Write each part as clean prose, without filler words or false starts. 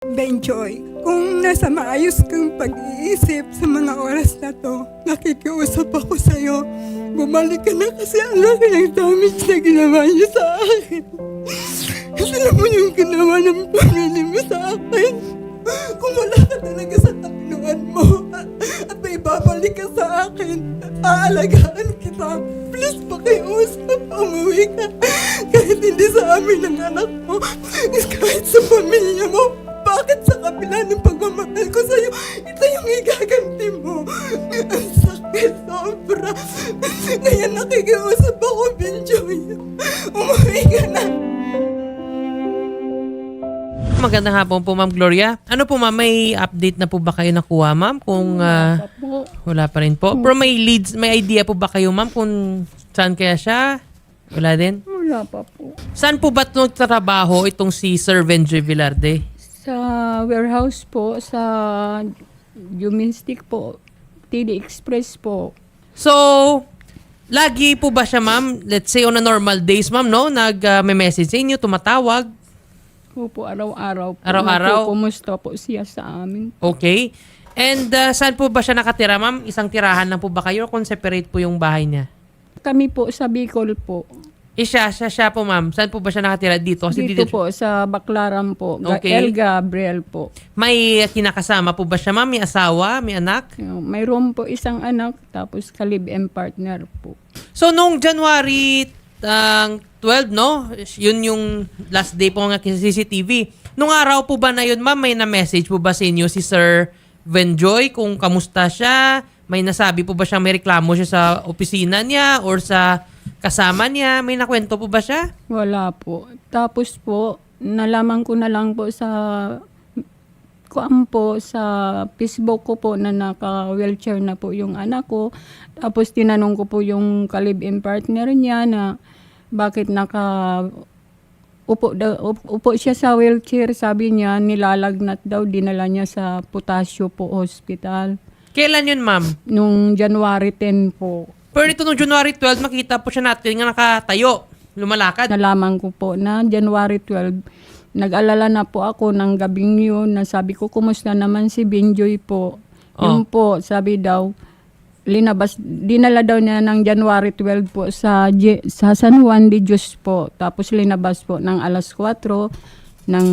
Benjoy, kung nasa maayos kang pag-iisip sa mga oras na to, nakikiusap ako sa'yo. Bumalik ka na kasi ang laki ng damage na ginawa niyo sa akin. Alam mo yung ginawa ng pamilya mo sa akin. Kung wala ka talaga sa kapuluan mo, at may babalik ka sa akin, aalagaan kita. Please pakiusap, umuwi ka. Kahit hindi sa amin ng anak mo, kahit sa pamilya mo. Bakit sa kabila ng pagmamahal ko sa'yo, ito yung igaganti mo? Ang sakit, sobra. Kaya nakikiusap ako, Benjoy. Umuwi ka na. Magandang hapon po, Ma'am Gloria. Ano po, Ma'am, may update na po ba kayo nakuha, Ma'am? Kung wala pa rin po. Pero may leads, may idea po ba kayo, Ma'am, kung saan kaya siya? Wala din? Wala pa po. Saan po ba nagtatrabaho itong si Sir Benjoy Villarde? Sa warehouse po, sa Juminstic po, TD Express po. So, lagi po ba siya, Ma'am, let's say on a normal days, Ma'am, no? Nag-message sa inyo, tumatawag? Opo, araw-araw po. Araw-araw? Kumusta po siya sa amin. Okay. And saan po ba siya nakatira, Ma'am? Isang tirahan lang po ba kayo o kung separate po yung bahay niya? Kami po sa Bicol po. Siya po, Ma'am. Saan po ba siya nakatira? Dito? Kasi Dito po, sa Baclaran po. Okay. El Gabriel po. May kinakasama po ba siya, Ma'am? May asawa? May anak? Mayroon po isang anak, tapos ka-live-in partner po. So, noong January 12, no? Yun yung last day po nga sa CCTV. Nung araw po ba na yun, Ma'am, may na-message po ba sa inyo si Sir Benjoy kung kamusta siya? May nasabi po ba siya, may reklamo siya sa opisina niya or sa kasama niya? May nakwento po ba siya? Wala po. Tapos po, nalaman ko na lang po sa sa Facebook ko po na naka-wheelchair na po yung anak ko. Tapos tinanong ko po yung ka-live-in partner niya na bakit upo siya sa wheelchair. Sabi niya, nilalagnat daw, dinala niya sa Potasio po hospital. Kailan yun, Ma'am? Nung January 10 po. Pero ito nung January 12, makita po siya natin nga nakatayo, lumalakad. Nalaman ko po na January 12, nag-alala na po ako ng gabing yun na sabi ko, kumusta naman si Benjoy po? Yun po, sabi daw, dinala daw niya ng January 12 po sa San Juan de Dios po. Tapos linabas po ng alas 4 ng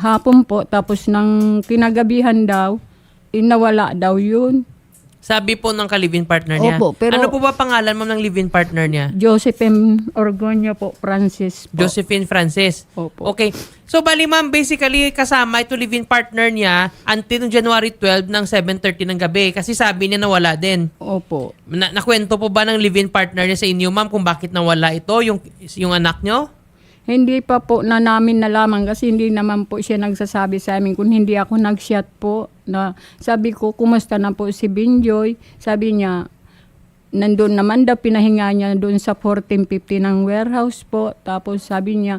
hapon po. Tapos ng kinagabihan daw, inawala daw yun. Sabi po ng ka-live-in partner niya. Opo, pero ano po ba pangalan, Ma'am, ng live-in partner niya? Josephine Orgoño po, Francis po. Josephine Francis. Opo. Okay. So, bali, Ma'am, basically, kasama ito live-in partner niya until January 12 ng 7:30 ng gabi. Kasi sabi niya nawala din. Opo. Nakwento po ba ng live-in partner niya sa inyo, Ma'am, kung bakit nawala ito, yung anak niyo? Hindi pa po na namin nalaman kasi hindi naman po siya nagsasabi sa amin kung hindi ako nag-chat po. Na sabi ko, kumusta na po si Benjoy? Sabi niya, nandun naman daw, pinahinga niya doon sa 1450 ng warehouse po. Tapos sabi niya,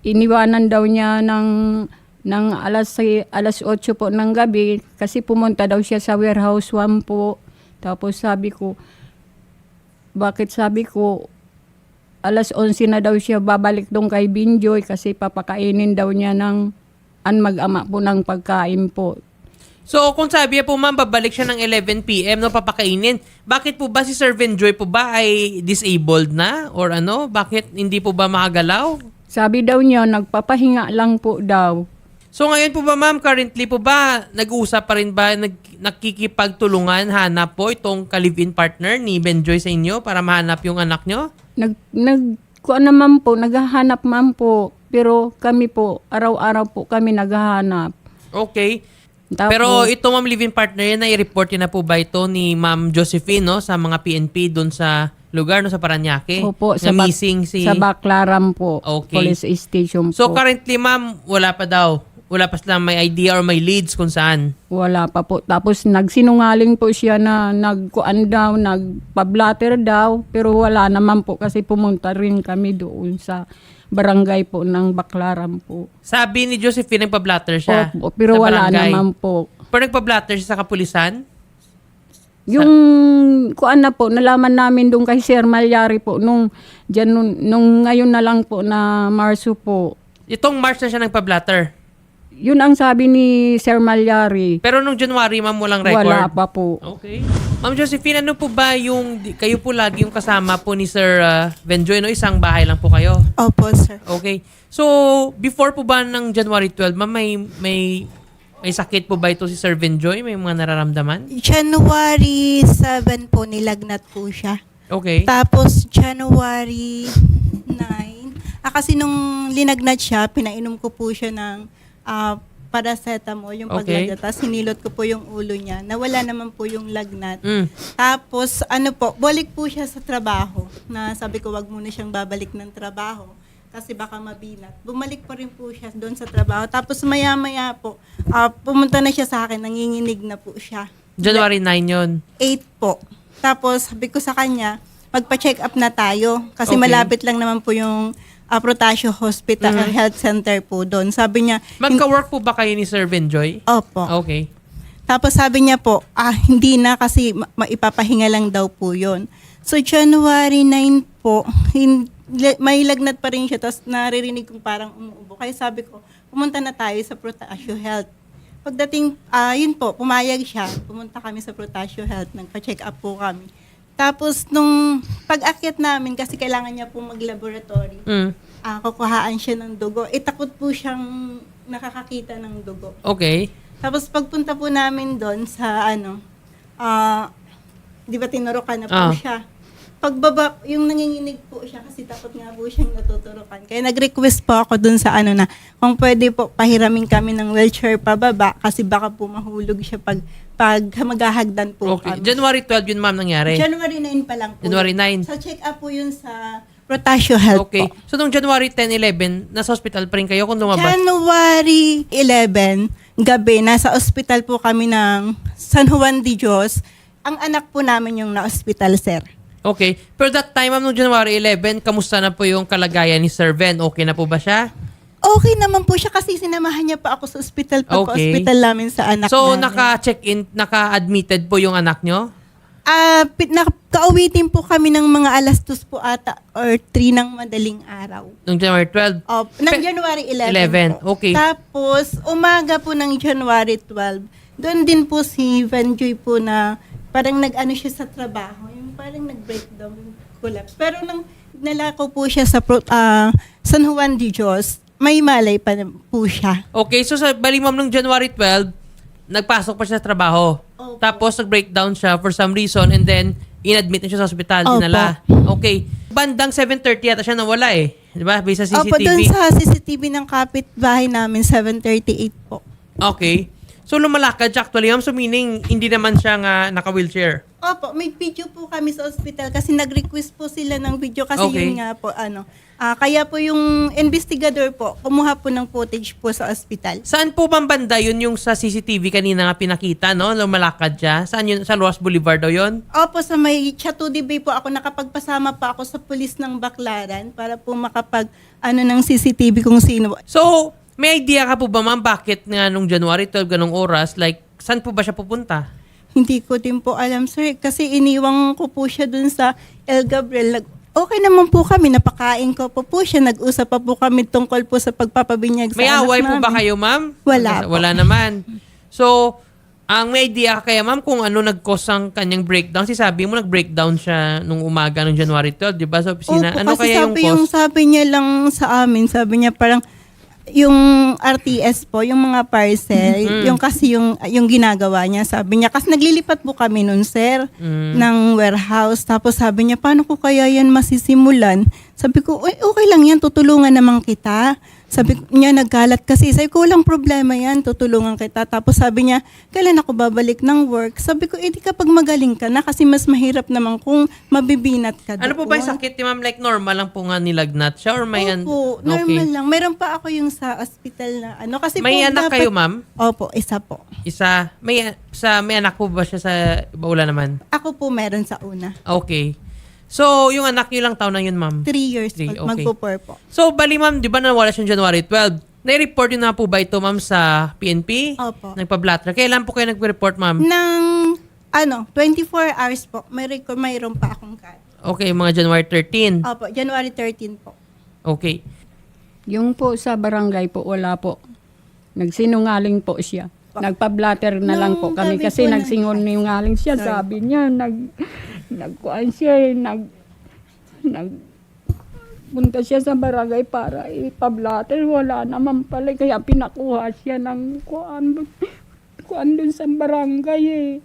iniwanan daw niya ng alas 8 po ng gabi kasi pumunta daw siya sa warehouse 1 po. Tapos sabi ko, bakit sabi ko, alas 11 na daw siya babalik doon kay Benjoy kasi papakainin daw niya ng mag-ama po ng pagkain po. So, kung sabi niya po, Ma'am, babalik siya ng 11 p.m. no, papakainin. Bakit po ba si Sir Benjoy po ba ay disabled na? Or ano? Bakit hindi po ba makagalaw? Sabi daw niya, nagpapahinga lang po daw. So, ngayon po ba, Ma'am, currently po ba, nag-uusap pa rin ba, nakikipagtulungan, hanap po itong ka-live-in partner ni Benjoy sa inyo para mahanap yung anak nyo? Naghahanap man po. Pero kami po, araw-araw po kami naghahanap. Okay. Tapos, Pero ito, Ma'am, live-in partner yan, na-report yun na po ba ito ni Ma'am Josephine, no, sa mga PNP doon sa lugar, no, sa Paranaque? opo, na missing si... sa Baclaran po, Okay. police station So, po. currently, Ma'am, wala pa daw. Wala pa silang may idea or may leads kung saan. Wala pa po. Tapos nagsinungaling po siya na nagpa-blatter daw. Pero wala naman po kasi pumunta rin kami doon sa barangay po ng Baclaran po. Sabi ni Josephine, nagpa-blatter siya. Opo, pero sa wala barangay. naman po. Pero nagpa-blatter siya sa kapulisan? Yung na po, nalaman namin doon kay Sir Malyari po nung ngayon na lang po na Marso po. Itong March na siya nagpa-blatter. Yun ang sabi ni Sir Malyari. Pero nung January, ma'am, walang record? Wala pa po. Okay. Ma'am Josephine, ano po ba yung, kayo po lagi yung kasama po ni Sir Benjoy, no? Isang bahay lang po kayo? Opo, sir. Okay. So, before po ba ng January 12, ma'am, may sakit po ba ito si Sir Benjoy? May mga nararamdaman? January 7 po, nilagnat po siya. Okay. Tapos, January 9, kasi nung linagnat siya, pinainom ko po siya ng paracetamol, yung Okay. paglagnat. Tapos, hinilot ko po yung ulo niya. Nawala naman po yung lagnat. Mm. Tapos, balik po siya sa trabaho. Na sabi ko, wag muna siyang babalik ng trabaho. Kasi baka mabinat. Bumalik pa rin po siya doon sa trabaho. Tapos, maya-maya po, pumunta na siya sa akin, nanginginig na po siya. January 9 yon. 8 po. Tapos, sabi ko sa kanya, magpa-check up na tayo. Kasi Okay. malapit lang naman po yung Protasio Hospital Health Center po doon. Sabi niya, Magka-work po ba kayo ni Sir Benjoy? opo. Okay. Tapos sabi niya po, hindi na kasi maipapahinga lang daw po yun. So, January 9 po, may lagnat pa rin siya. Tapos naririnig kong parang umuubo. Kaya sabi ko, pumunta na tayo sa Protasio Health. Pagdating, yun po, pumayag siya. Pumunta kami sa Protasio Health. Nagpa-check up po kami. Tapos, nung pag-akyat namin, kasi kailangan niya pong mag-laboratory, Mm. kukuhaan siya ng dugo. Takot po siyang nakakakita ng dugo. Okay. Tapos, pagpunta po namin doon sa, di ba tinurukan na po Ah. siya. Pagbaba, yung nanginginig po siya kasi takot nga po siyang natuturukan. Kaya nag-request po ako doon sa na, kung pwede po pahiramin kami ng wheelchair pababa kasi baka po mahulog siya pag maghahagdan po Okay. kami. January 12 yun, ma'am, nangyari? January 9 pa lang po. January 9. Sa check-up po yun sa Protasio Health Okay. po. So, nung January 10, 11, nasa hospital pa rin kayo kung lumabas? January 11, gabi, nasa ospital po kami ng San Juan de Dios. Ang anak po namin yung na-hospital, sir. Okay. Pero that time, ma'am, nung January 11, kamusta na po yung kalagayan ni Sir Ben? Okay na po ba siya? Okay naman po siya kasi sinamahan niya pa ako sa ospital. Okay. Pagka-hospital namin sa anak So, namin. naka-check-in, naka-admitted po yung anak nyo? Nakauwitin po kami ng mga alas 2 po ata or 3 ng madaling araw. Nung January 12? Ng January 11 po. Okay. Tapos, umaga po ng January 12, doon din po si Venjoy po na parang nag-ano siya sa trabaho. Yung parang nag-breakdown, collapse. Pero nang nalako po siya sa San Juan de Dios, may malay pa po siya. Okay. So, sa bali, ma'am, nung January 12, nagpasok pa siya sa trabaho. Opo. Tapos, nag-breakdown siya for some reason and then, in-admit na siya sa hospital. Opo. Dinala. Okay. Bandang 7:30 yata siya nawala eh. Di ba? Based sa Opo, doon CCTV. sa CCTV ng kapitbahay namin, 7:38 po. Okay. So, lumalakad siya actually, ma'am. So, meaning, hindi naman siya nga naka-wheelchair. Opo, may video po kami sa ospital kasi nag-request po sila ng video kasi Okay. yun nga po, kaya po yung investigador po, kumuha po ng footage po sa ospital. Saan po bang banda yun yung sa CCTV kanina nga pinakita, no? Lumalakad siya. Saan yun? Sa Ross Boulevard daw yun? Opo, sa may Chatudy Bay po ako, nakapagpasama pa ako sa pulis ng Baclaran para po ng CCTV kung sino. So, may idea ka po ba, ma'am, bakit nga nung January 12, ganong oras, like, saan po ba siya pupunta? Hindi ko din po alam, sir, kasi iniwang ko po siya dun sa El Gabriel. Okay naman po kami, napakain ko po siya, nag-usap pa po kami tungkol po sa pagpapabinyag sa May anak away po ba namin. kayo, ma'am? Wala po. Wala naman. So, ang may idea ka kaya, ma'am, kung ano nag-cause ang kanyang breakdown? Si sabi mo, nag-breakdown siya nung umaga ng January 12, di ba? Sa opisina. Opo, Ano kasi kaya yung cause? sabi niya lang sa amin, sabi niya parang yung RTS po, yung mga parcel, yung kasi yung ginagawa niya, sabi niya, kasi naglilipat po kami nun, sir, ng warehouse. Tapos sabi niya, paano ko kaya yan masisimulan? Sabi ko, okay lang yan, tutulungan naman kita. Sabi niya, nagkalat kasi. Sabi ko, walang problema yan, tutulungan kita. Tapos sabi niya, kailan ako babalik ng work? Sabi ko, di kapag magaling ka na kasi mas mahirap naman kung mabibinat ka Ano po ba yung sakit ni ma'am? Like, normal lang po nga nilagnat siya? Or may... Opo, normal lang. Meron pa ako yung sa hospital na kasi May po anak dapat- kayo, ma'am? Opo, isa po. Isa. May anak po ba siya sa iba? Wala naman? Ako po meron sa una. Okay. So, yung anak niyo lang taon na yun, ma'am? 3 years Three, old. okay. Magpo-4 po. So, bali ma'am, di ba nawala siya January 12? Nai-report yun na po ba ito, ma'am, sa PNP? Opo. Nagpa-blatter. Kailan po kayo nag-report, ma'am? Nang 24 hours po, mayroon pa akong card. Okay, mga January 13. Opo, January 13 po. Okay. Yung po sa barangay po, wala po. Nagsinungaling po siya. Nagpa-blatter na lang po Nung kami kami kasi po nagsinungaling siya. Sorry. Sabi niya, nagkuhan siya, punta siya sa barangay para ipablatter. Wala naman pala. Kaya pinakuha siya ng kuhan dun sa barangay eh.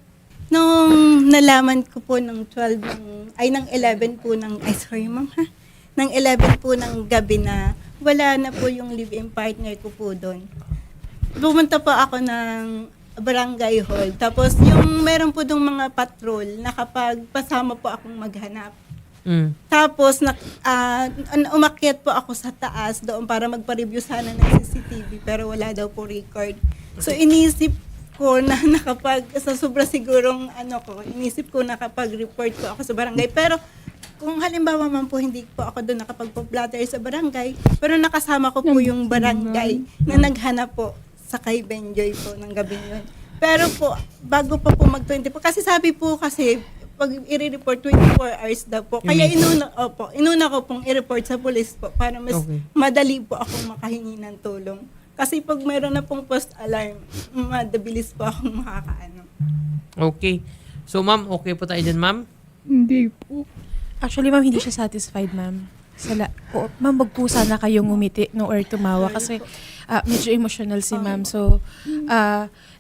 Nung nalaman ko po ng 11 po ng, sorry ma'am ha, ng 11 po ng gabi na wala na po yung live-in partner ko po doon. Pumunta po ako ng barangay hall. Tapos yung meron po dong mga patrol na kapag pasama po akong maghanap. Tapos umakyat po ako sa taas doon para magpa-review sana ng CCTV pero wala daw po record. So inisip ko na nakapag sa sobra sigurong inisip ko na kapag-report ko ako sa barangay. Pero kung halimbawa man po hindi po ako doon nakapag-blatter sa barangay, pero nakasama ko po yung barangay na naghanap po sa kay Benjoy po ng gabi yun. Pero po, bago pa po mag-24, kasi sabi po kasi, pag i-report 24 hours daw po. Kaya inuna ko pong i-report sa police po para mas madali po akong makahingi ng tulong. Kasi pag mayroon na pong post-alarm, madabilis po akong makakaano. Okay. So, ma'am, okay po tayo dyan, ma'am? Hindi po. Actually, ma'am, hindi siya satisfied, ma'am. Ma'am, wag po sana kayong umiti no, or tumawa kasi medyo emotional si ma'am. So,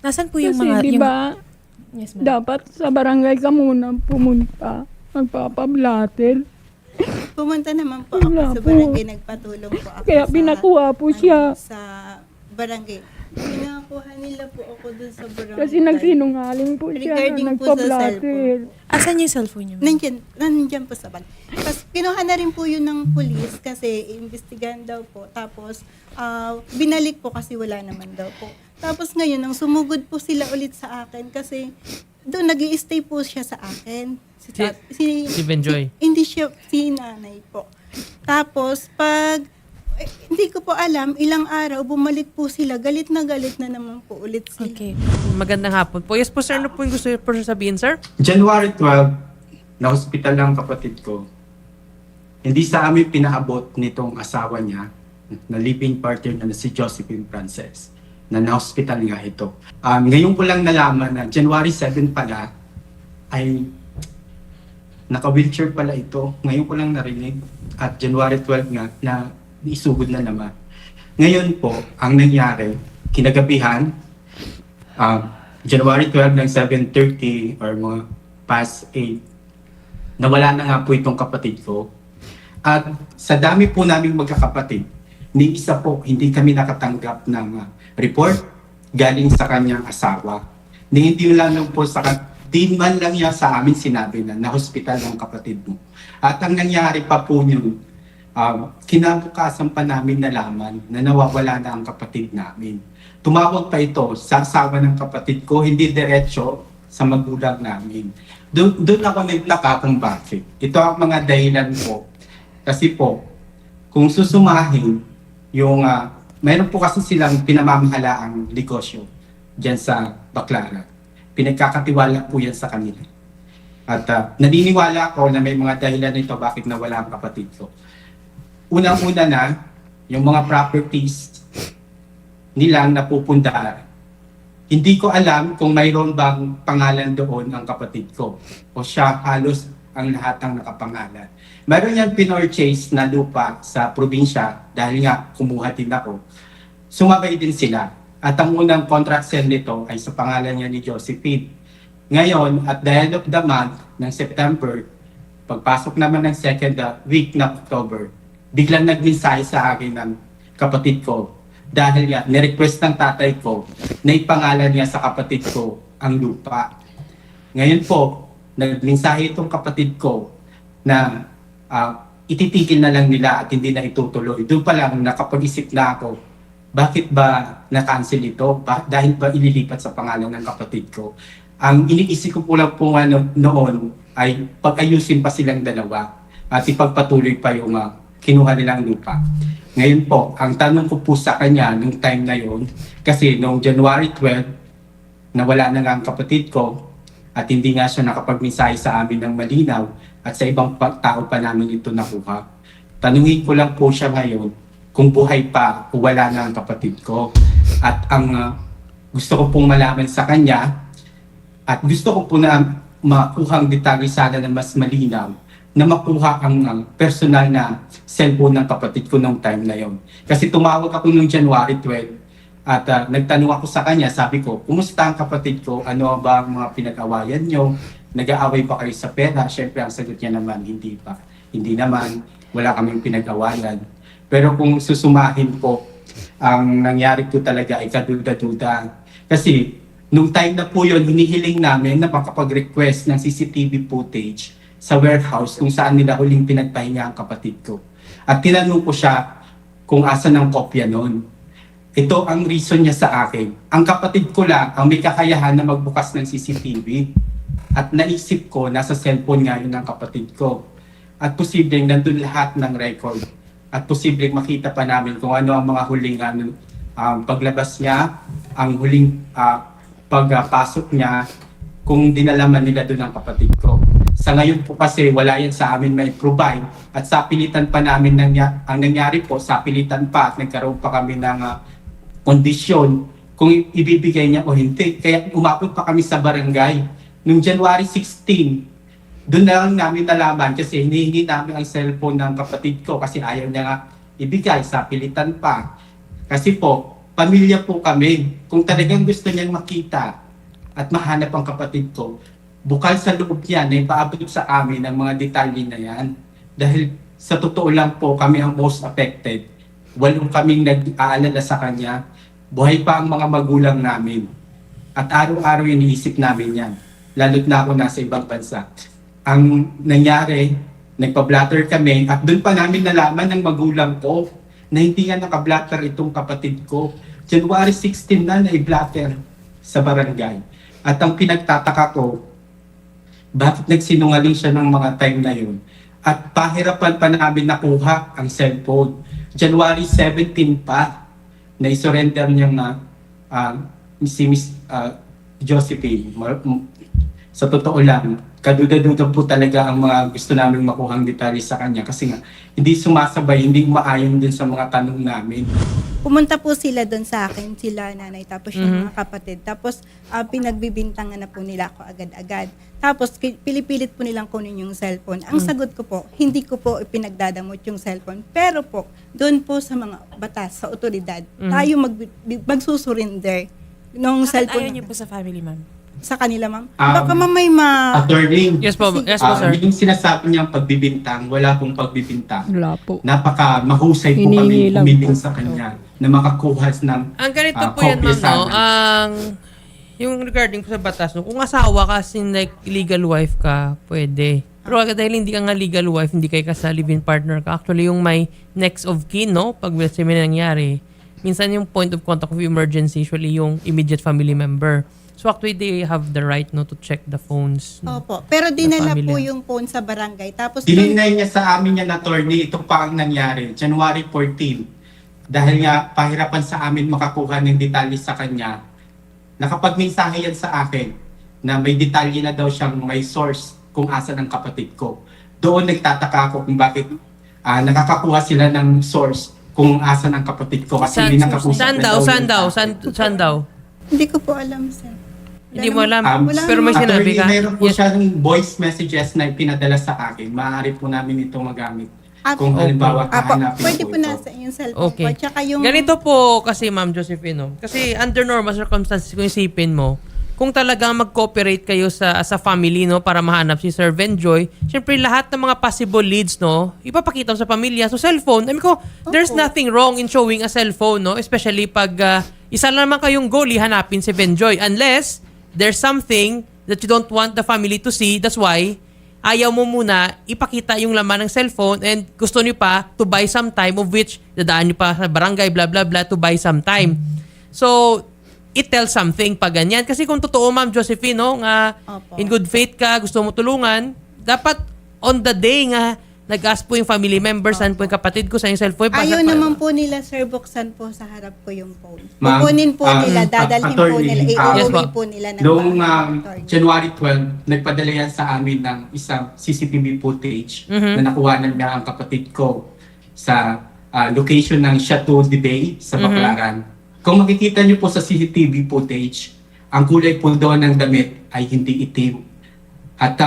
nasan po yung Kasi mga... di ba, Yes, ma'am. dapat sa barangay ka muna pumunta. Magpapablatter. Pumunta naman po ako Wala sa po. barangay, nagpatulong po ako Kaya pinakuha po siya. sa barangay. Pinakuha nila po ako dun sa barangay. Kasi nagsinungaling po siya. Regarding po sa Nagpablatter. Asan yung cellphone niyo, ma'am? Nandiyan po sa bag. Tapos kinuha na rin po yun ng police kasi iimbestigahan daw po. Tapos binalik po kasi wala naman daw po. Tapos ngayon, nang sumugod po sila ulit sa akin kasi doon nag-i-stay po siya sa akin. Si Benjoy? Hindi siya, si nanay po. Tapos hindi ko po alam, ilang araw, bumalik po sila. Galit na naman po ulit sila. Okay. Magandang hapon po. Yes po, sir. Ano po yung gusto po sabihin, sir? January 12, na-hospital lang kapatid ko. Hindi sa amin pinaabot nitong asawa niya, na living partner na si Josephine Frances, na na-hospital nga ito. Ngayon ko lang nalaman na January 7 pala ay naka-wheelchair pala ito. Ngayon ko lang narinig at January 12 nga na isugod na naman. Ngayon po, ang nangyari, kinagabihan, January 12 ng 7:30 or mga past 8, nawala na nga po itong kapatid ko. At sa dami po naming magkakapatid, ni isa po, hindi kami nakatanggap ng report galing sa kanyang asawa. Hindi lang po di man lang niya sa amin sinabi na na-hospital ang kapatid mo. At ang nangyari pa po yun, kinabukasan pa namin nalaman na nawawala na ang kapatid namin. Tumawag pa ito sa asawa ng kapatid ko, hindi diretso sa magulang namin. Doon ako nagtaka kung bakit. Ito ang mga dahilan po. Kasi po, kung susumahin, mayroon po kasi silang pinamamahalaang negosyo dyan sa Baclaran. Pinagkakatiwala po yan sa kanila. At naniniwala ako na may mga dahilan nito bakit nawala ang kapatid ko. Unang-una na, yung mga properties nilang napupunta. Hindi ko alam kung mayroon bang pangalan doon ang kapatid ko. O siya halos ang lahat ng nakapangalan. Mayroon yan pinurchase na lupa sa probinsya dahil nga kumuha din ako. Sumabay din sila. At ang unang contract sale nito ay sa pangalan niya ni Josephine. Ngayon, at the end of the month ng September, pagpasok naman ng second week ng October, biglang nagmensahe sa akin ng kapatid ko dahil nga nirequest ng tatay ko na ipangalan niya sa kapatid ko ang lupa. Ngayon po, nagmensahe itong kapatid ko na ititigil na lang nila at hindi na itutuloy. Doon pa lang nakapag-isip na ako, bakit ba na-cancel ito? Dahil ba ililipat sa pangalan ng kapatid ko? Ang iniisip ko po lang po noon ay pag-ayusin pa silang dalawa at ipagpatuloy pa yung kinuha nilang lupa. Ngayon po, ang tanong ko po sa kanya nung time na yon, kasi noong January 12, nawala na nga ang kapatid ko at hindi nga siya nakapagmensahe sa amin ng malinaw at sa ibang tao pa namin ito nakuha. Tanungin ko lang po siya ngayon kung buhay pa o wala na ang kapatid ko. At ang gusto ko pong malaman sa kanya, at gusto ko po na makuha ang detalye sana na mas malinaw, na makuha ang personal na cellphone ng kapatid ko nung time na yon. Kasi tumawag ako nung January 12 at nagtanong ako sa kanya, sabi ko, kumusta ang kapatid ko? Ano ba ang mga pinag-awayan nyo? Nag-aaway pa kayo sa pera? Siyempre ang sagot niya naman, hindi pa. Hindi naman, wala kaming pinag-awayan. Pero kung susumahin po, ang nangyari po talaga ay kaduda-duda. Kasi nung time na po yun, hinihiling namin na makapag-request ng CCTV footage sa warehouse kung saan nila huling pinagpahinga ang kapatid ko. At tinanong ko siya kung asan ang kopya nun. Ito ang reason niya sa akin. Ang kapatid ko lang ang may kakayahan na magbukas ng CCTV. At naisip ko, nasa cellphone nga yun ng kapatid ko. At posibleng nandun lahat ng record. At posibleng makita pa namin kung ano ang mga huling paglabas niya, ang huling pagpasok niya, kung dinalaman nila doon ang kapatid ko. Sa ngayon po kasi wala yan sa amin may provide at sa pilitan pa namin ang nangyari po, sa pilitan pa at nagkaroon pa kami ng kondisyon kung ibibigay niya o hindi. Kaya umabot pa kami sa barangay. Noong January 16, doon na lang namin nalaman kasi hinihingi namin ang cellphone ng kapatid ko kasi ayaw niya nga ibigay, sa pilitan pa. Kasi po, pamilya po kami. Kung talagang gusto niyang makita at mahanap ang kapatid ko, bukal sa loob niya na ipaabot sa amin ang mga detalye na yan. Dahil sa totoo lang po, kami ang most affected. Walong kaming nag-aalala sa kanya. Buhay pa ang mga magulang namin. At araw-araw iniisip namin yan. Lalo't na ako nasa ibang bansa. Ang nangyari, nagpa-blatter kami at doon pa namin nalaman ng magulang ko na hindi nga naka-blatter itong kapatid ko. January 16 na i-blatter sa barangay. At ang pinagtataka ko, bakit nagsinungaling siya ng mga time na yun? At pahirapan pa namin nakuha ang cellphone. January 17 pa, na isurrender niya na si Miss Josephine. Sa totoo lang, kaduda-duda po talaga ang mga gusto namin makuhang detalye sa kanya kasi nga hindi sumasabay, hindi umaayon din sa mga tanong namin. Pumunta po sila doon sa akin, sila nanay, tapos yung mga kapatid. Tapos pinagbibintangan na po nila ako agad-agad. Tapos pilipilit po nilang kunin yung cellphone. Ang sagot ko po, hindi ko po ipinagdadamot yung cellphone. Pero po, doon po sa mga batas, sa otoridad, tayo magsusurrender nung Bakit cellphone. ayaw niyo po sa family, ma'am? Sa kanila, ma'am. Baka may Attorney, Yes po, sir. yung sinasabi niyang pagbibintang, wala pong pagbibintang. Wala po. Napaka mahusay po Hinihingi kami lang humiling po. sa kanya na makakuha ng Ang ganito po yan, kopya ma'am, sa no? amin. Yung regarding po sa batas, no? Kung asawa ka, like legal wife ka, pwede. Pero dahil hindi ka nga legal wife, hindi kayo kasal, live-in partner ka. Actually, yung may next of kin, no? Pag may nangyari, minsan yung point of contact of emergency, usually yung immediate family member. So actually, they have the right, no, to check the phones. No? Opo. Pero dinala family. po yung phone sa barangay. Tapos Dininay niya sa amin yan, attorney, ito pa ang nangyari, January 14. Dahil nga pahirapan sa amin makakuha ng detalye sa kanya, nakapagmensahe yan sa akin na may detalye na daw siyang may source kung asan ang kapatid ko. Doon nagtataka ako kung bakit nakakakuha sila ng source kung asan ang kapatid ko kasi hindi nakakusap Saan na daw? yung Saan daw? akin. Saan daw? hindi ko po alam, sir. Hindi mo alam. Wala Pero may naman. sinabi ka? Meron po Yes. siya ng voice messages na pinadala sa akin. Maaari po namin itong magamit. At- Kung halimbawa Apo, hahanapin pwede po po ito. nasa yung cellphone Okay. po. Tsaka yung... Ganito po kasi, Ma'am Josephine, no? Kasi under normal circumstances, kung isipin mo, kung talagang mag-cooperate kayo sa family, no, para mahanap si Sir Venjoy, syempre lahat ng mga possible leads, no, ipapakita mo sa pamilya. So cellphone, I mean ko, there's nothing wrong in showing a cellphone, no, especially pag isa lang naman kayong goal, hanapin si Venjoy. Unless there's something that you don't want the family to see, that's why ayaw mo muna ipakita yung laman ng cellphone and gusto niyo pa to buy some time, of which dadaan niyo pa sa barangay, blah, blah, blah, to buy some time. So, it tells something pag ganyan. Kasi kung totoo, Ma'am Josephine, no, nga Opo. in good faith ka, gusto mo tulungan, dapat on the day nga nag-ask po yung family members, saan po yung kapatid ko, sa yung cellphone. Ayaw naman po nila, sir, buksan po sa harap ko yung phone. Ma'am, Kukunin po nila, dadalhin po attorney, nila, Yes, iuwi ma'am. po nila ng Noong bahay. January 12, nagpadala yan sa amin ng isang CCTV footage na nakuha niya ang kapatid ko sa location ng Chateau de Bay sa Baclaran. Kung makikita niyo po sa CCTV footage, ang kulay po doon ng damit ay hindi itim. At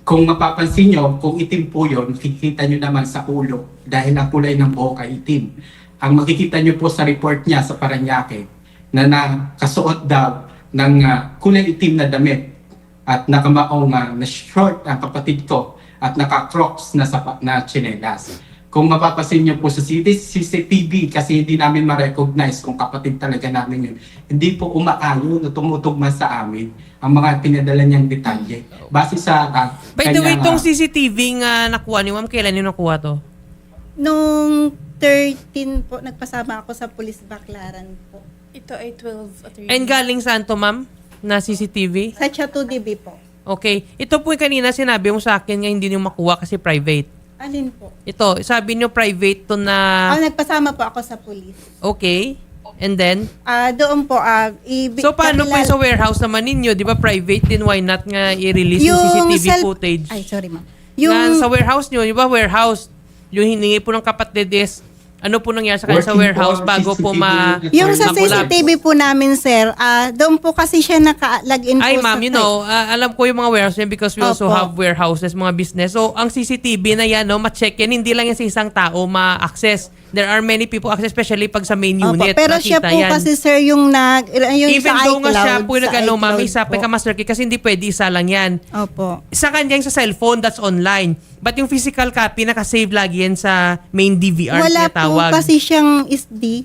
kung mapapansin nyo, kung itim po yun, makikita nyo naman sa ulo dahil ang kulay ng buhok ay itim. Ang makikita nyo po sa report niya sa Parañaque na nakasuot daw ng kulay itim na damit at nakamaong na short ang kapatid ko at naka-crocs na tsinelas. Kung mapapansin nyo po sa CCTV, kasi hindi namin ma-recognize kung kapatid talaga namin yun, hindi po umaayon o tumutugma sa amin ang mga pinadala niyang detalye. Base sa By the way, kanyang, itong CCTV nga nakuha ni ma'am, kailan yung nakuha to? Nung 13 po, nagpasama ako sa Police Baclaran po. Ito ay 12 attorney. And galing saan to, ma'am? Na CCTV? Sa Chateau DB po. Okay. Ito po yung kanina sinabi mo sa akin nga hindi niyo makuha kasi private. Alin po? Ito, sabi niyo private to na... Nagpasama po ako sa police. Okay. And then? Doon po, So, paano po yung sa warehouse naman ninyo? Di ba private din? Why not nga i-release yung CCTV footage? Ay, sorry ma'am. Yung sa warehouse nyo, di ba warehouse? Yung hiningi po ng kapatid is, ano po nangyari sa kanya sa Working warehouse for bago po CCTV. Yung sa makulab? CCTV po namin, sir, doon po kasi siya naka-login po Ay, sa ma'am, you know, alam ko yung mga warehouse yan because we also Opo. have warehouses, mga business. So, ang CCTV na yan, no, ma-check yan, hindi lang yan sa isang tao ma-access. There are many people access, especially pag sa main Opo, unit. pero siya nakita po yan. kasi, sir, yung Even sa though nga siya iCloud, po yung nag-ano, ma'am, iCloud isa po. ka master key kasi hindi pwede isa lang yan. Opo. Sa kanya yung sa cellphone, that's online. But yung physical copy, nakasave lagi yan sa main DVR Wala na tawag. po kasi siyang SD.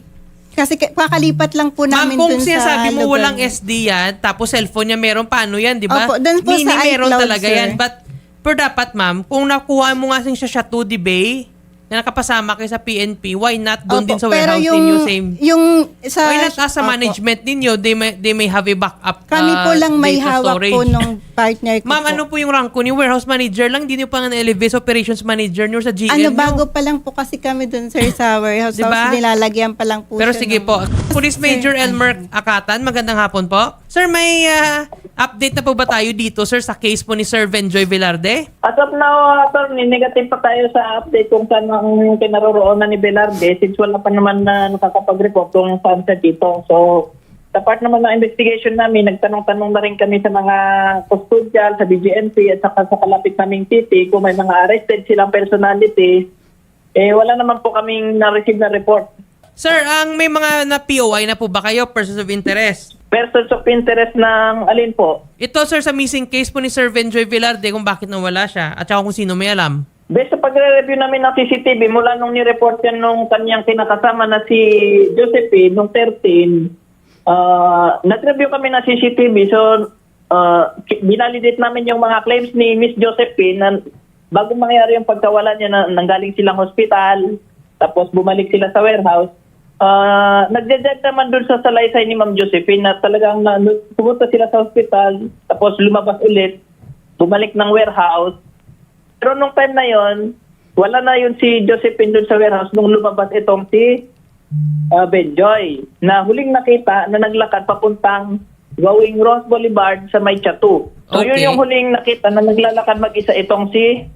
Kasi kakalipat lang po Ma'am, namin kung dun sa sinasabi mo lugar walang niya. SD yan, tapos cellphone niya meron, paano yan, di ba? Opo, dun po sa meron iCloud, talaga sir. yan. But, dapat ma'am, kung nakuha mo nga siya Chateau de Bay, na nakapasama kayo sa PNP, why not doon din Opo, sa pero warehouse yung, ninyo same? yung sa... Why not as sa Opo. management ninyo, they may have a backup Kami po lang may data hawak storage. po nung partner ko Ma'am, po. ano po yung rank ko ni warehouse manager lang? Hindi niyo pa nga na-elevate operations manager niyo sa GL niyo. bago pa lang po kasi kami dun, sir, sa warehouse. Diba? Tapos nilalagyan pa lang po Pero siya sige ng- po. Police Major Elmer Akatan, magandang hapon po. Sir, may update na po ba tayo dito, sir, sa case po ni Sir Venjoy Velarde? As of now, attorney, negative pa tayo sa update kung saan ang kinaroroonan ni Velarde since wala pa naman na nakakapag-report kung saan siya dito. So, sa part naman ng investigation namin, nagtanong-tanong na rin kami sa mga custodial, sa BGNP at saka sa kalapit naming city kung may mga arrested silang personality. Wala naman po kaming na-receive na report. Sir, ang may mga na POI na po ba kayo, persons of interest? Persons of interest ng alin po? Ito, sir, sa missing case po ni Sir Venjoy Velarde, kung bakit nawala siya, at saka kung sino may alam. Based sa pagre-review namin ng CCTV, mula nung ni-report yan nung kanyang kinakasama na si Josephine, nung 13, nag-review kami ng CCTV. So, binalidate namin yung mga claims ni Miss Josephine na bago mangyari yung pagkawala niya na nanggaling silang hospital, tapos bumalik sila sa warehouse. Nagdedek naman dun sa salaysay ni Ma'am Josephine na talagang pumunta sila sa hospital, tapos lumabas ulit, bumalik ng warehouse. Pero nung time na yon, wala na yun si Josephine dun sa warehouse nung lumabas itong si Benjoy, na huling nakita na naglakad papuntang going Rose Boulevard sa May Chateau. So Okay. yun yung huling nakita na naglalakad mag-isa itong si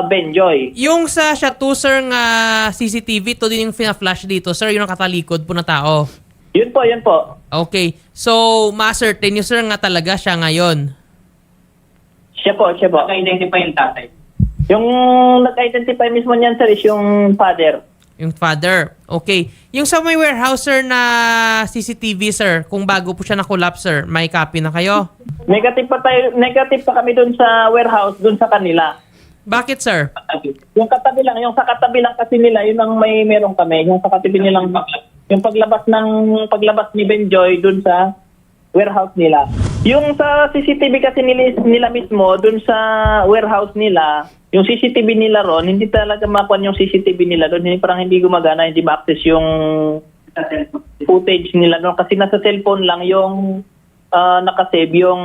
Benjoy. Yung sa Chateau, sir, nga CCTV, ito din yung fina-flash dito, sir, yung nakatalikod po na tao. Yun po. Okay. So, ma-certain nyo, sir, nga talaga siya ngayon. Siya po. Naka-identify yung tatay. Yung nag-identify mismo niyan, sir, is yung father. Yung father. Okay. Yung sa may warehouse, sir, na CCTV, sir, kung bago po siya na-collapse, sir, may copy na kayo? Negative pa kami dun sa warehouse, dun sa kanila. Bakit, sir? Yung sa katabi lang kasi nila, yun ang meron kami. Yung sa katabi nilang, yung paglabas ni Benjoy dun sa warehouse nila. Yung sa CCTV kasi nila mismo, dun sa warehouse nila, yung CCTV nila ron, hindi talaga makuha yung CCTV nila doon. Parang hindi gumagana, hindi ma-access yung footage nila doon. Kasi nasa cellphone lang yung nakasave yung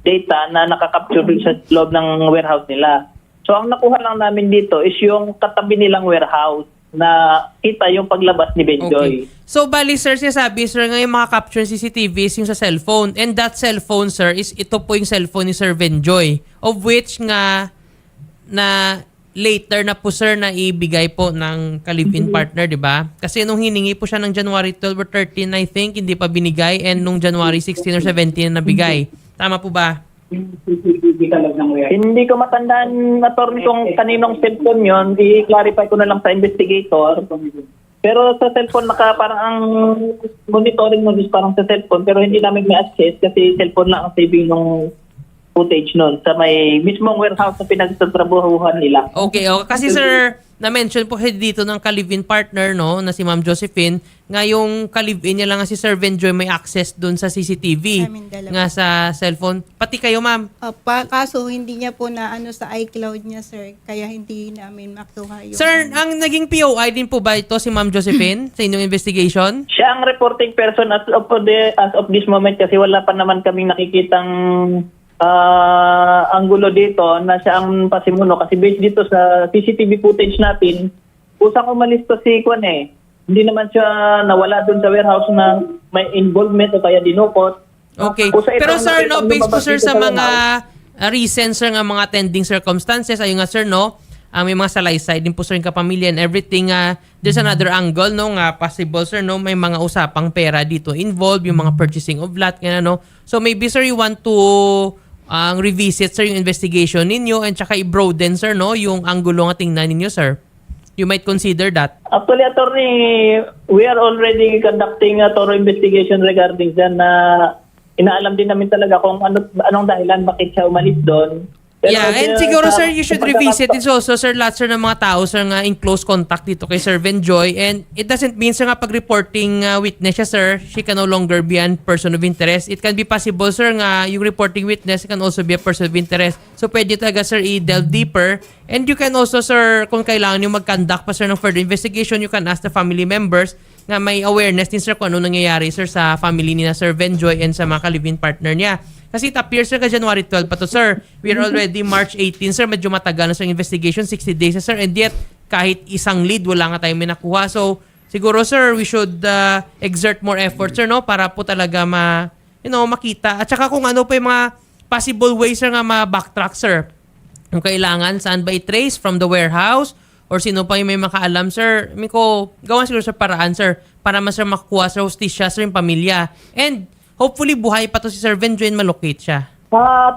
data na nakakapture sa loob ng warehouse nila. So ang nakuha lang namin dito is yung katabi nilang warehouse na kita yung paglabas ni Benjoy. Okay. So, bali, sir, sinasabi, sir, ngayon mga capture CCTV is yung sa cellphone. And that cellphone, sir, is ito po yung cellphone ni Sir Venjoy. Of which nga, na later na po sir na ibigay po ng ka-live-in partner, di ba? Kasi nung hiningi po siya ng January 12 or 13, I think, hindi pa binigay, and nung January 16 or 17 na nabigay. Tama po ba? Hindi ko matandaan, attorney, kung kaninong cellphone yon. I-clarify ko na lang sa investigator. Pero sa cellphone, parang ang monitoring mo is parang sa cellphone, pero hindi namin may access kasi cellphone lang ang saving ng footage nun sa may mismong warehouse na pinagtatrabuhuhan nila. Okay, kasi sir, na-mention po dito ng ka-live-in partner, no, na si Ma'am Josephine, nga yung ka-live-in niya lang si Sir Venjoy may access dun sa CCTV Kaming dalawa. nga sa cellphone. Pati kayo, ma'am. Kaso hindi niya po na sa iCloud niya, sir. Kaya hindi namin makuha yung... Sir, ang naging POI din po ba ito si Ma'am Josephine sa inyong investigation? Siya ang reporting person as of this moment kasi wala pa naman kaming nakikitang anggulo dito na siya ang pasimuno kasi based dito sa CCTV footage natin, usang umalis to si Kwan eh. Hindi naman siya nawala dun sa warehouse na may involvement o kaya dinukot. Okay. Usa ito Pero ang sir, no, based po sir dito sa mga warehouse. recent sir nga mga attending circumstances, ayun nga sir, no, may mga salaysay din po sir yung kapamilya and everything. There's another angle, no, nga possible sir, no, may mga usapang pera dito involved, yung mga purchasing of lot, kaya no. So maybe sir, you want to revisit sir yung investigation ninyo and tsaka i-broaden sir, no, yung angulo nga tingnan ninyo sir. You might consider that. Actually, attorney, we are already conducting a thorough investigation regarding dyan na inaalam din namin talaga kung anong dahilan bakit siya umalis doon. Yeah, and siguro sir, you should revisit it also, sir, lahat sir ng mga tao, sir, nga in close contact dito kay Sir Venjoy. And it doesn't mean, sir, nga pag-reporting witness siya, sir, she can no longer be a person of interest. It can be possible, sir, nga yung reporting witness can also be a person of interest. So, pwede talaga, sir, i-delve deeper. And you can also, sir, kung kailangan nyo mag-conduct pa, sir, ng further investigation, you can ask the family members nga may awareness din, sir, kung ano nangyayari, sir, sa family ni na Sir Venjoy and sa mga ka-live-in partner niya. Kasi it appears, sir, ka January 12 pa to, sir. We are already March 18, sir. Medyo matagal na sa investigation, 60 days na, sir. And yet, kahit isang lead, wala nga tayo may nakuha. So, siguro, sir, we should exert more effort, sir, no? Para po talaga makita. At saka kung ano pa yung mga possible ways, sir, nga ma-backtrack, sir. Kung kailangan, saan ba i-trace from the warehouse? Or sino pa yung may makaalam, sir? Gawan siguro, sir, paraan, sir. Para mas, sir, makuha, sir, hostisya, sir, yung pamilya. And, hopefully, buhay pa to si Sir Venjoy and malocate siya.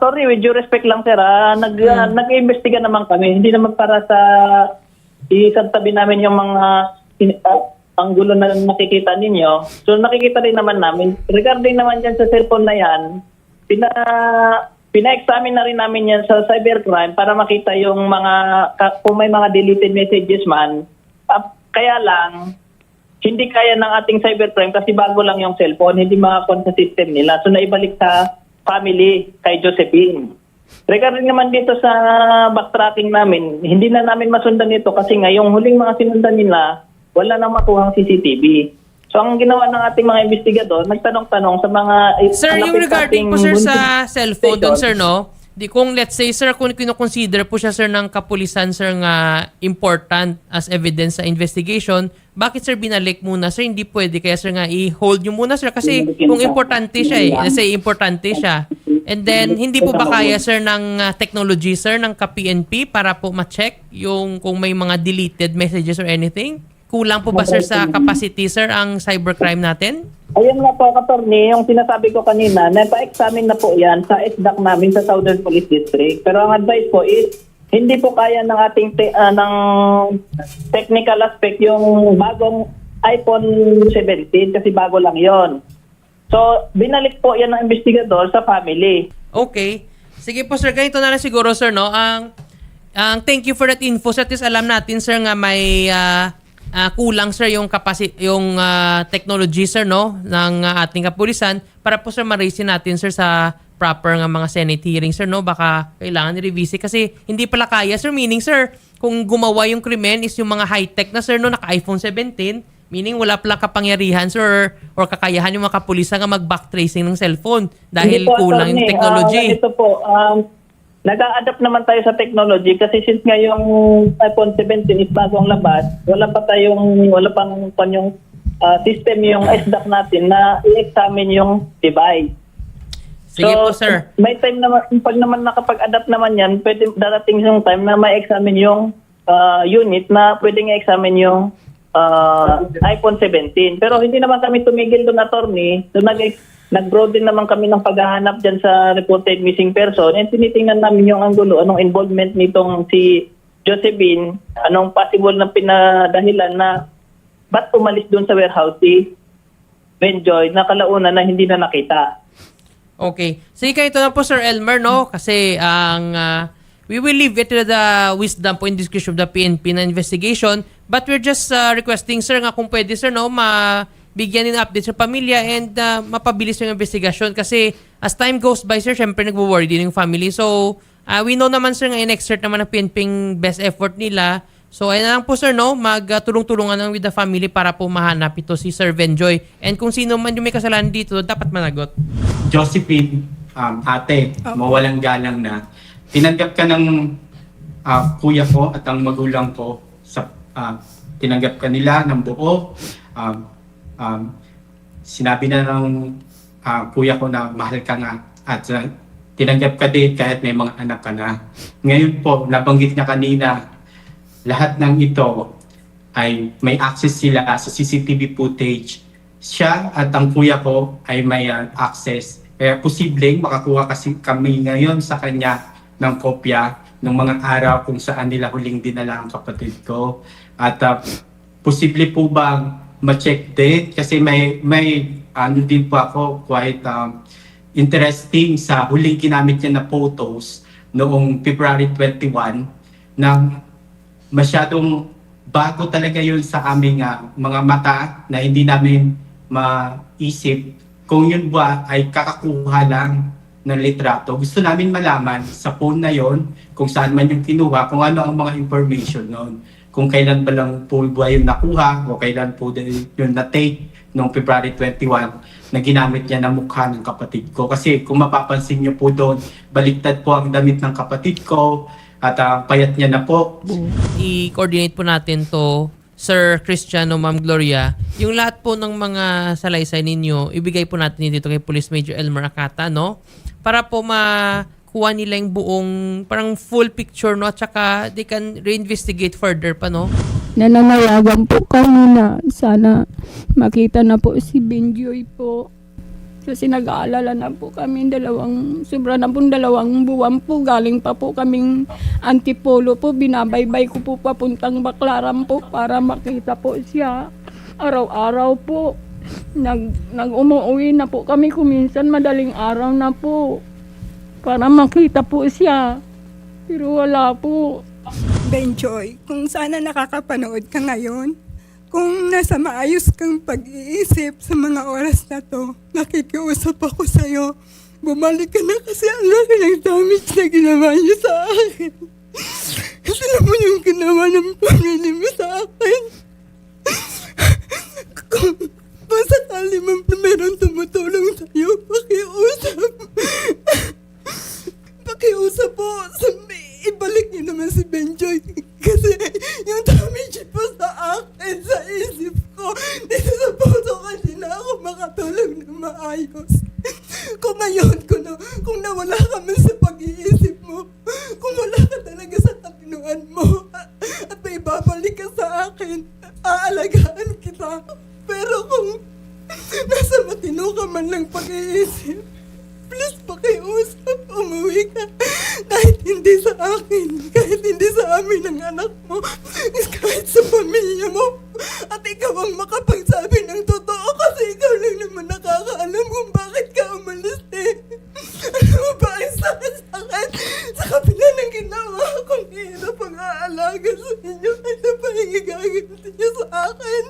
Sorry, with due respect lang, sir. Nag-iimbestiga naman kami. Hindi naman para sa isantabi namin yung mga anggulo na nakikita ninyo. So, nakikita rin naman namin. Regarding naman yan sa cellphone na yan, pina-examine na rin namin yan sa cybercrime para makita yung kung may mga deleted messages man. Kaya lang, hindi kaya ng ating cybercrime kasi bago lang yung cellphone, hindi makakuha sa system nila. So, naibalik sa family kay Josephine. Regarding naman dito sa backtracking namin, hindi na namin masundan ito kasi nga yung huling mga sinundan nila, wala nang makuhang CCTV. So, ang ginawa ng ating mga investigador, nagtanong-tanong sa mga... Sir, yung regarding po, sir, sa cellphone doon, sir, no? Kung let's say, sir, kung kino-consider po siya, sir, ng kapulisan, sir, nga important as evidence sa investigation, bakit, sir, binalik muna, sir? Hindi pwede. Kaya, sir, nga i-hold nyo muna, sir. Kasi kung importante siya, let's say importante siya. And then, hindi po ba kaya, sir, ng technology, sir, ng ka-PNP para po ma-check yung kung may mga deleted messages or anything? Kulang po ba, sir, sa capacity, sir, ang cybercrime natin? Ayun nga po, attorney, yung sinasabi ko kanina, napa-examine na po yan sa SDAC namin sa Southern Police District. Pero ang advice po is, hindi po kaya ng ating ng technical aspect yung bagong iPhone 17 kasi bago lang yon. So, binalik po yan ng investigador sa family. Okay. Sige po, sir. Ganito na lang siguro, sir, no? Thank you for that info. Sir, at least alam natin, sir, nga may... kulang, sir, yung technology, sir, no, ng ating kapulisan para po, sir, ma-raise natin, sir, sa proper nga mga Senate hearing, sir, no, baka kailangan i-revisit kasi hindi pala kaya, sir, meaning, sir, kung gumawa yung krimen is yung mga high-tech na, sir, no, naka-iPhone 17, meaning wala pala kapangyarihan, sir, or kakayahan yung mga kapulisan nga mag-backtracing ng cellphone dahil kulang yung technology. Ito po, nag-a-adapt naman tayo sa technology kasi since nga yung iPhone 17 is bagong labas, wala pang yung system yung SDAC natin na i-examine yung device. Sige po, sir. May time naman, pag naman nakapag-adapt naman yan, pwede darating yung time na ma-examine yung unit na pwedeng i-examine yung iPhone 17. Pero hindi naman kami tumigil doon, attorney. So nag-broaden naman kami ng paghahanap dyan sa reported missing person. And tinitingnan namin yung anggulo, anong involvement nitong si Josephine, anong possible na pinadahilan na ba't umalis doon sa warehouse si Benjoy na kalaunan na hindi na nakita. Okay. Sige, ito na po, Sir Elmer, no? Kasi we will leave it to the wisdom po in discussion of the PNP na investigation. But we're just requesting, sir, nga kung pwede, sir, no, mabigyan ng update sa pamilya and mapabilis yung investigation. Kasi as time goes by, sir, syempre nagwo-worry din yung family. So, we know naman, sir, nga in-exert naman ng PNP best effort nila. So, ayun na lang po, sir, no? Magtulong-tulungan lang with the family para po mahanap ito si Sir Benjoy. And kung sino man yung may kasalanan dito, dapat managot. Josephine, ate, mawalang galang na. Tinanggap ka ng kuya ko at ang magulang ko. Tinanggap ka nila ng buo. Sinabi na ng kuya ko na mahal ka nga. At tinanggap ka din kahit may mga anak ka na. Ngayon po, nabanggit niya kanina, lahat ng ito ay may access sila sa CCTV footage. Siya at ang kuya ko ay may access. Kaya posibleng makakuha kasi kami ngayon sa kanya ng kopya ng mga araw kung saan nila huling dinala ang kapatid ko. At posible po bang ma-check din? Kasi may ano din po ako quite interesting sa huling ginamit niya na photos noong February 21 na masyadong bago talaga yun sa aming mga mata na hindi namin maisip kung yun ba ay kakakuha lang ng litrato. Gusto namin malaman sa phone na yon kung saan man yung kinuha, kung ano ang mga information noon. Kung kailan ba lang po ba yung nakuha o kailan po yung na-take noong February 21 na ginamit niya na mukha ng kapatid ko. Kasi kung mapapansin niyo po doon, baliktad po ang damit ng kapatid ko at payat niya na po. I-coordinate po natin to, Sir Cristiano, Ma'am Gloria. Yung lahat po ng mga salaysay ninyo, ibigay po natin dito kay Police Major Elmer Acata, no? Para po makuha nila yung buong parang full picture, no? At saka they can reinvestigate further pa, no? Nananawagan po kami na sana makita na po si Benjoy po. Kasi nag-aalala na po kami sobra na po 2 buwan po. Galing pa po kaming Antipolo po. Binabaybay ko po papuntang Baclaran po para makita po siya. Araw-araw po. Nag-umuwi na po kami kuminsan madaling araw na po. Para makita po siya. Pero wala po. Benjoy, kung sana nakakapanood ka ngayon, kung nasa maayos kang pag-iisip sa mga oras na to, nakikiusap ako sa'yo. Bumalik ka na kasi ang laki ng damage na ginawa niyo sa akin. Alam mo yung ginawa ng pamilya mo sa akin. Kung sakali man meron tumutulong sa'yo, pakiusap. Pakiusap po. Ibalik niyo naman si Benjoy. Kasi yung damage po sa akin, sa isip ko, dito sa puso ko, hindi na ako makatulog na maayos. Kung ngayon, kung nawala kami sa pag-iisip mo, kung wala ka talaga sa katinuan mo, at may babalik ka sa akin, aalagaan kita. Pero kung nasa matino ka man lang pag-iisip, please pakiusap, umuwi ka. Kahit hindi sa akin, kahit hindi sa amin ng anak mo, kahit sa pamilya mo. At ikaw ang makapagsabi ng totoo kasi ikaw lang naman nakakaalam kung bakit ka umalis eh. Ano mo ba ang sakit sa kabila ng ginawa kong hirap ang aalaga sa inyo? Ano ba yung igaganti niyo sa akin?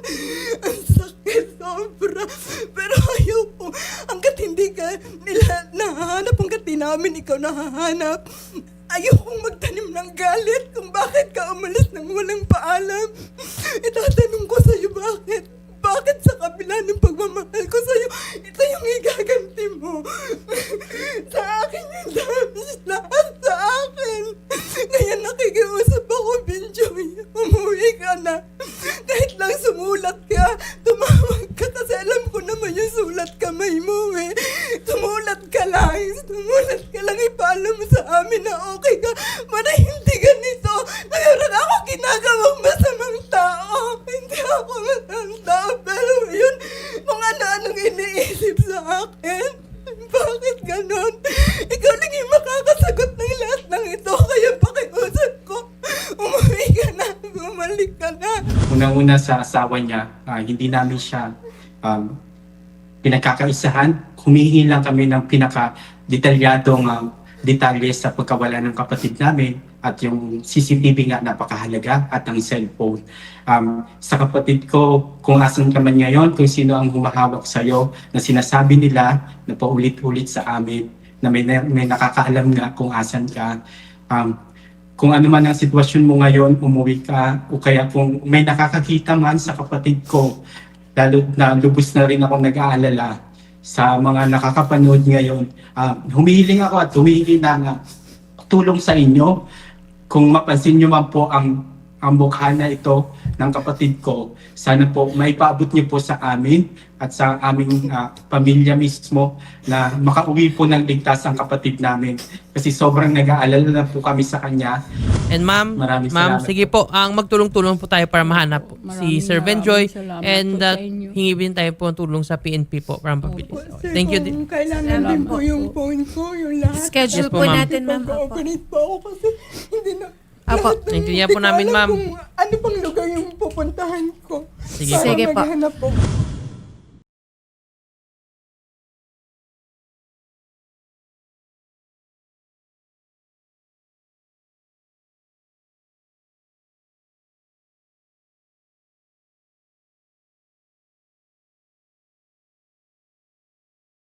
Ang sakit sobra. Pero ayoko, hanggat hindi ka nila nahahanap, hanggat di namin ikaw nahahanap, ayokong magtanim ng galit kung bakit ka umalis nang walang paalam. Itatanong ko sa'yo bakit? Bakit sa kabila ng pagmamahal ko sa'yo, ito yung igaganti mo? Sa akin yung damage, lahat sa akin. Ngayon nakikiusap ako, Benjoy. Umuwi ka na. Kahit lang sumulat ka, tumawag ka kasi alam ko naman yung sulat kamay mo eh. Tumulat ka lang, ipaalam mo sa amin na okay ka. Para hindi ganito. Ngayon ako ganon? Ikaw lang yung makakasagot ng lahat ng ito. Kaya pakiusap ko, umuwi ka na, bumalik ka na. Unang-una sa asawa niya, hindi namin siya pinagkakaisahan. Humihingi lang kami ng pinaka-detalyadong detalye sa pagkawala ng kapatid namin at yung CCTV nga napakahalaga at ang cellphone. Sa kapatid ko, kung asan ka man ngayon, kung sino ang humahawak sa'yo na sinasabi nila na paulit-ulit sa amin na may nakakaalam nga kung asan ka. Kung ano man ang sitwasyon mo ngayon, umuwi ka o kaya kung may nakakakita man sa kapatid ko, lalo na lubos na rin ako nag-aalala sa mga nakakapanood ngayon. Humihiling ako at humihingi ng tulong sa inyo. Kung mapansin nyo man po ang mukha na ito ng kapatid ko, sana po maipaabot niyo po sa amin at sa aming pamilya mismo na makauwi po ng ligtas ang kapatid namin. Kasi sobrang nag-aalala na po kami sa kanya. And ma'am, Maraming ma'am, salamat sige po, ang magtulong-tulong po tayo para mahanap po si Sir Benjoy salamat and po sa inyo. hingi din tayo po ng tulong sa PNP po para mapabilis. Sir, Thank you kung din. kailangan din po yung phone ko, yung lahat. Schedule Yes po, po ma'am. natin, ma'am. Opo. Pag-ooperate po ako kasi hindi na... Apo. lahat ng- Naintindihan hindi po ko namin, alam ma'am. kung ano pang lugar yung pupuntahan ko. Sige para po. maghanap po.